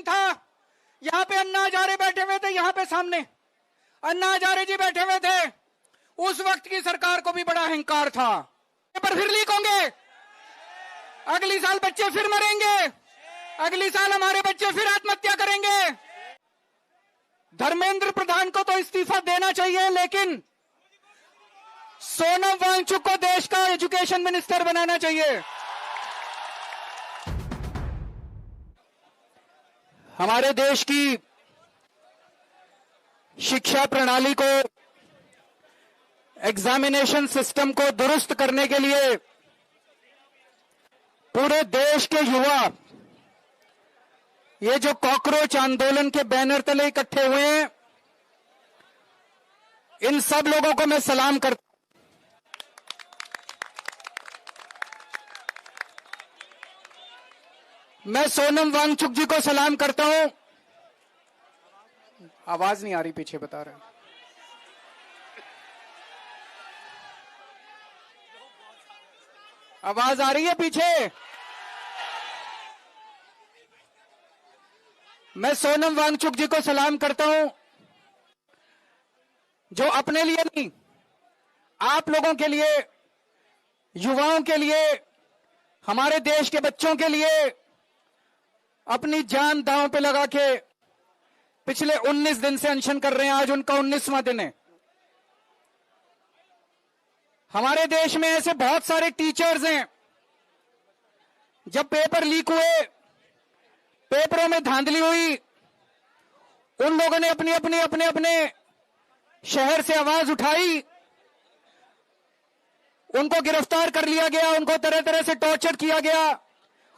दिन था, यहाँ पे अन्ना हजारे बैठे हुए थे, यहाँ पे सामने अन्ना हजारे जी बैठे हुए थे। उस वक्त की सरकार को भी बड़ा अहंकार था। पेपर फिर लीक होंगे, अगली साल बच्चे फिर मरेंगे, अगली साल हमारे बच्चे फिर आत्महत्या करेंगे। धर्मेंद्र प्रधान को तो इस्तीफा देना चाहिए, लेकिन सोनम वांगचुक को देश का एजुकेशन मिनिस्टर बनाना चाहिए। हमारे देश की शिक्षा प्रणाली को, एग्जामिनेशन सिस्टम को दुरुस्त करने के लिए पूरे देश के युवा ये जो कॉकरोच आंदोलन के बैनर तले इकट्ठे हुए हैं, इन सब लोगों को मैं सलाम करता हूं। मैं सोनम वांगचुक जी को सलाम करता हूं। आवाज नहीं आ रही, पीछे बता रहे हैं। आवाज आ रही है पीछे? मैं सोनम वांगचुक जी को सलाम करता हूं, जो अपने लिए नहीं, आप लोगों के लिए, युवाओं के लिए, हमारे देश के बच्चों के लिए अपनी जान दांव पे लगा के पिछले 19 दिन से अनशन कर रहे हैं। आज उनका 19वां दिन है। हमारे देश में ऐसे बहुत सारे टीचर्स हैं, जब पेपर लीक हुए, पेपरों में धांधली हुई, उन लोगों ने अपने शहर से आवाज उठाई, उनको गिरफ्तार कर लिया गया, उनको तरह तरह से टॉर्चर किया गया,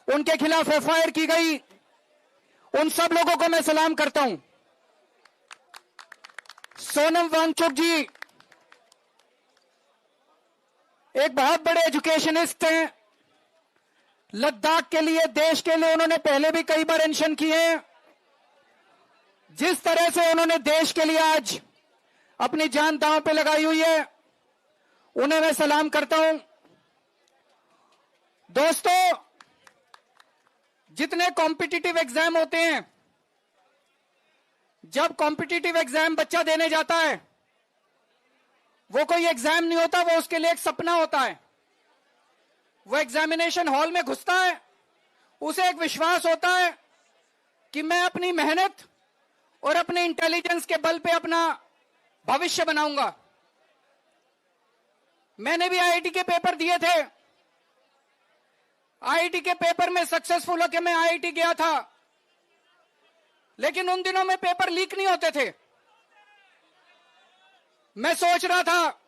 उनके खिलाफ एफआईआर की गई। उन सब लोगों को मैं सलाम करता हूं। सोनम वांगचुक जी एक बहुत बड़े एजुकेशनिस्ट हैं। लद्दाख के लिए, देश के लिए उन्होंने पहले भी कई बार अनशन किए हैं। जिस तरह से उन्होंने देश के लिए आज अपनी जान दांव पे लगाई हुई है, उन्हें मैं सलाम करता हूं। दोस्तों, जितने कॉम्पिटिटिव एग्जाम होते हैं, जब कॉम्पिटिटिव एग्जाम बच्चा देने जाता है, वो कोई एग्जाम नहीं होता, वो उसके लिए एक सपना होता है। वो एग्जामिनेशन हॉल में घुसता है, उसे एक विश्वास होता है कि मैं अपनी मेहनत और अपने इंटेलिजेंस के बल पे अपना भविष्य बनाऊंगा। मैंने भी आईआईटी के पेपर दिए थे। आईआईटी के पेपर में सक्सेसफुल होकर मैं आईआईटी गया था, लेकिन उन दिनों में पेपर लीक नहीं होते थे। मैं सोच रहा था,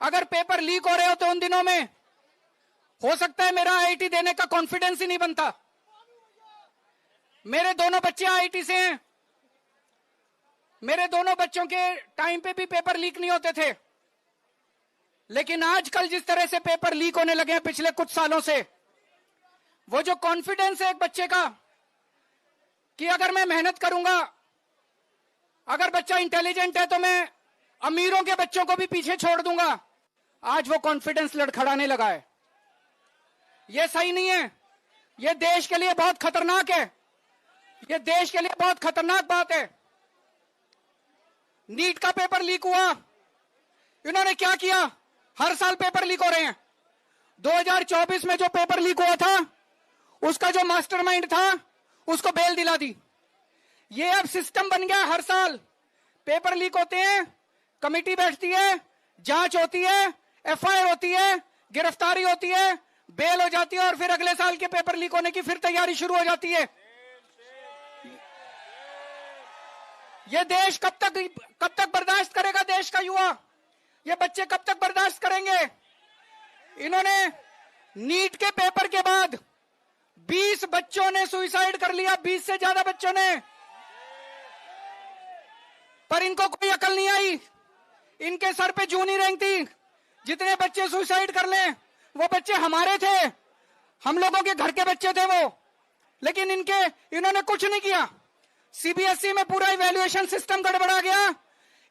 अगर पेपर लीक हो रहे हो तो उन दिनों में हो सकता है मेरा आईआईटी देने का कॉन्फिडेंस ही नहीं बनता। मेरे दोनों बच्चे आईआईटी से हैं, मेरे दोनों बच्चों के टाइम पे भी पेपर लीक नहीं होते थे। लेकिन आजकल जिस तरह से पेपर लीक होने लगे हैं पिछले कुछ सालों से, वो जो कॉन्फिडेंस है एक बच्चे का कि अगर मैं मेहनत करूंगा, अगर बच्चा इंटेलिजेंट है, तो मैं अमीरों के बच्चों को भी पीछे छोड़ दूंगा, आज वो कॉन्फिडेंस लड़खड़ाने लगा है। ये सही नहीं है। ये देश के लिए बहुत खतरनाक है। ये देश के लिए बहुत खतरनाक बात है। नीट का पेपर लीक हुआ, इन्होंने क्या किया? हर साल पेपर लीक हो रहे हैं। 2024 में जो पेपर लीक हुआ था, उसका जो मास्टरमाइंड था, उसको बेल दिला दी। ये अब सिस्टम बन गया। हर साल पेपर लीक होते हैं, कमेटी बैठती है, जांच होती है, एफआईआर होती है, गिरफ्तारी होती है, बेल हो जाती है, और फिर अगले साल के पेपर लीक होने की फिर तैयारी शुरू हो जाती है। ये देश कब तक बर्दाश्त करेगा? देश का युवा, ये बच्चे कब तक बर्दाश्त करेंगे? इन्होंने नीट के पेपर के बाद 20 बच्चों ने सुसाइड कर लिया, 20 से ज्यादा बच्चों ने, पर इनको कोई अकल नहीं आई। इनके सर पे जूं नहीं रेंगती। जितने बच्चे सुसाइड कर लें, वो बच्चे हमारे थे, हम लोगों के घर के बच्चे थे वो, लेकिन इन्होंने कुछ नहीं किया। सीबीएसई में पूरा इवैल्यूएशन सिस्टम गड़बड़ा गया।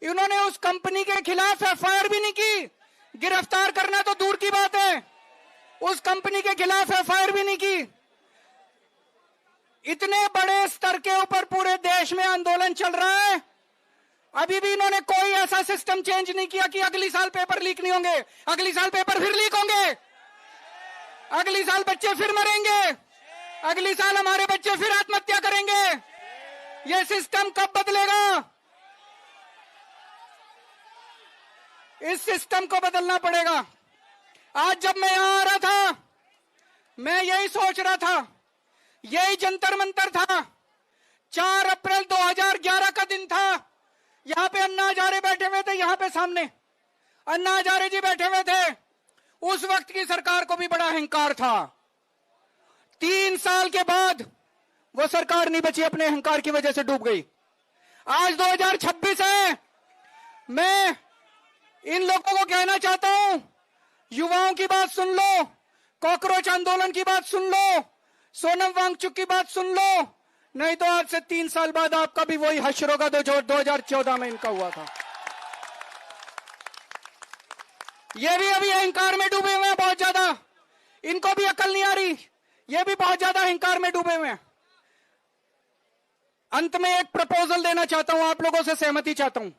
इन्होंने उस कंपनी के खिलाफ एफआईआर भी नहीं की। गिरफ्तार करना तो दूर की बात है, उस कंपनी के खिलाफ एफआईआर भी नहीं की। इतने बड़े स्तर के ऊपर पूरे देश में आंदोलन चल रहा है, अभी भी इन्होंने कोई ऐसा सिस्टम चेंज नहीं किया कि अगली साल पेपर लीक नहीं होंगे, अगली साल पेपर फिर लीक होंगे, अगली साल बच्चे फिर मरेंगे, अगली साल हमारे बच्चे फिर आत्महत्या करेंगे। यह सिस्टम कब बदलेगा? इस सिस्टम को बदलना पड़ेगा। आज जब मैं यहां आ रहा था, मैं यही सोच रहा था, यही जंतर मंतर था। 4 अप्रैल 2011 का दिन था। यहां पे अन्ना हजारे बैठे हुए थे, यहां पे सामने अन्ना हजारे जी बैठे हुए थे। उस वक्त की सरकार को भी बड़ा अहंकार था। 3 साल के बाद वो सरकार नहीं बची, अपने अहंकार की वजह से डूब गई। आज 2026 है। मैं इन लोगों को कहना चाहता हूं, युवाओं की बात सुन लो, कॉकरोच आंदोलन की बात सुन लो, सोनम वांगचुक की बात सुन लो, नहीं तो आज से 3 साल बाद आपका भी वही हश्र होगा जो 2014 में इनका हुआ था। ये भी अभी अहंकार में डूबे हुए हैं बहुत ज्यादा, इनको भी अकल नहीं आ रही, ये भी बहुत ज्यादा अहंकार में डूबे हुए हैं। अंत में एक प्रपोजल देना चाहता हूं, आप लोगों से सहमति चाहता हूं।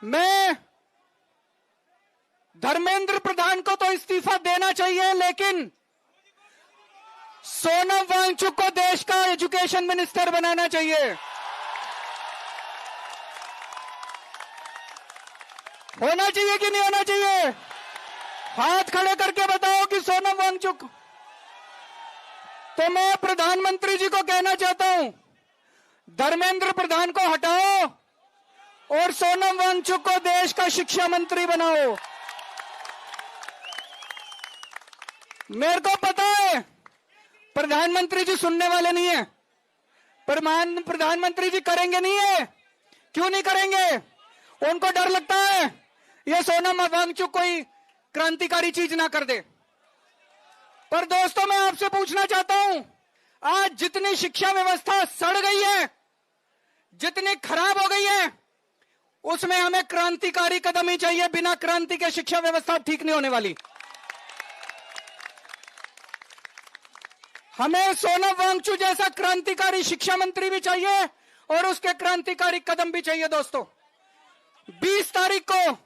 मैं धर्मेंद्र प्रधान को तो इस्तीफा देना चाहिए, लेकिन सोनम वांगचुक को देश का एजुकेशन मिनिस्टर बनाना चाहिए। होना चाहिए कि नहीं होना चाहिए? हाथ खड़े करके बताओ कि सोनम वांगचुक। तो मैं प्रधानमंत्री जी को कहना चाहता हूं, धर्मेंद्र प्रधान को हटाओ और सोनम वांगचुक को देश का शिक्षा मंत्री बनाओ। मेरे को पता है प्रधानमंत्री जी सुनने वाले नहीं है, प्रधानमंत्री जी करेंगे नहीं है। क्यों नहीं करेंगे? उनको डर लगता है ये सोनम वांगचुक कोई क्रांतिकारी चीज ना कर दे। पर दोस्तों, मैं आपसे पूछना चाहता हूं, आज जितनी शिक्षा व्यवस्था सड़ गई है, जितनी खराब हो गई है, उसमें हमें क्रांतिकारी कदम ही चाहिए। बिना क्रांति के शिक्षा व्यवस्था ठीक नहीं होने वाली। हमें सोनम वांगचुक जैसा क्रांतिकारी शिक्षा मंत्री भी चाहिए और उसके क्रांतिकारी कदम भी चाहिए। दोस्तों, 20 तारीख को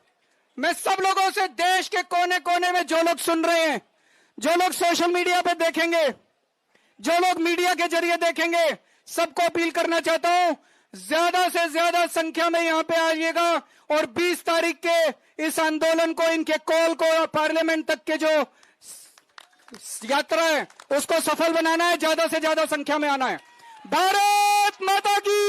मैं सब लोगों से, देश के कोने कोने में जो लोग सुन रहे हैं, जो लोग सोशल मीडिया पे देखेंगे, जो लोग मीडिया के जरिए देखेंगे, सबको अपील करना चाहता हूं, ज्यादा से ज्यादा संख्या में यहां पे आइएगा और 20 तारीख के इस आंदोलन को, इनके कॉल को, पार्लियामेंट तक के जो यात्रा है उसको सफल बनाना है। ज्यादा से ज्यादा संख्या में आना है। भारत माता की